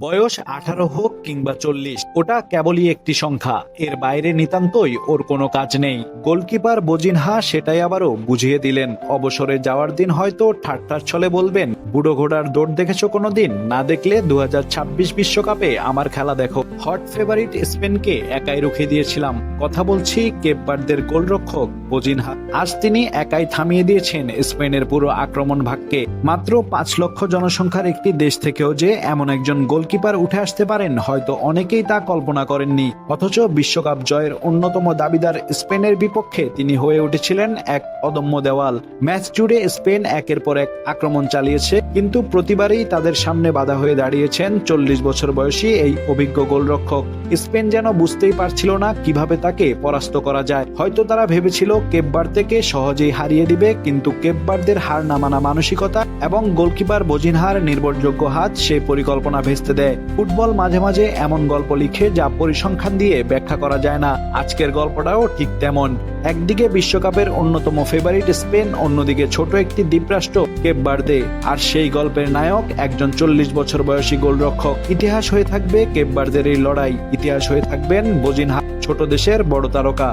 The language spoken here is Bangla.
বয়স 18 হোক কিংবা 40, ওটা কেবলই একটি সংখ্যা। এর বাইরে নিতান্তই ওর কোনো কাজ নেই। গোলকিপার বজিনহা সেটাই আবারও বুঝিয়ে দিলেন। অবসরে যাওয়ার দিন হয়তো ঠাট্টার ছলে বলবেন, বুড়ো ঘোড়ার দৌড় দেখেছো কোনোদিন? না দেখলে 2026 বিশ্বকাপে আমার খেলা দেখো। হট ফেভারিট স্পেনকে একাই রুখে দিয়েছিলাম। কথা বলছি কেপ ভার্দের গোলরক্ষক বজিনহা। আজ তিনি একাই থামিয়ে দিয়েছেন স্পেনের পুরো আক্রমণ ভাগকে। মাত্র 5 লক্ষ জনসংখ্যার একটি দেশ থেকেও যে এমন একজন গোলকিপার উঠে আসতে পারেন, হয়তো অনেকেই তা কল্পনা করেননি। অথচ বিশ্বকাপ জয়ের অন্যতম দাবিদার স্পেনের বিপক্ষে তিনি হয়ে উঠেছিলেন এক অদম্য দেওয়াল। ম্যাচ জুড়ে স্পেন একের পর এক আক্রমণ চালিয়েছে, কিন্তু প্রতিবারই তাদের সামনে বাধা হয়ে দাঁড়িয়েছেন 40 বছর বয়সী এই অভিজ্ঞ গোলরক্ষক। স্পেন যেন বুঝতেই পারছিল না কিভাবে তাকে পরাস্ত করা যায়। হয়তো তারা ভেবেছিল কেপ ভার্দেকে সহজেই হারিয়ে দিবে, কিন্তু কেপ ভার্দের হার না মানা মানসিকতা এবং গোলকিপার বজিনহার নির্ভরযোগ্য হাত সেই পরিকল্পনা ভেস্তে দেয়। ফুটবল মাঝে মাঝে এমন গল্প লিখে যা পরিসংখ্যান দিয়ে ব্যাখ্যা করা যায় না। আজকের গল্পটাও ঠিক তেমন। একদিকে বিশ্বকাপের অন্যতম ফেভারিট স্পেন, অন্যদিকে ছোট একটি দ্বীপরাষ্ট্র কেপ ভার্দে। আর সেই গল্পের নায়ক একজন 40 বছর বয়সী গোলরক্ষক। ইতিহাস হয়ে থাকবে কেপ ভার্দের এই লড়াই, ইতিহাস হয়ে থাকবেন বজিনহা, ছোট দেশের বড় তারকা।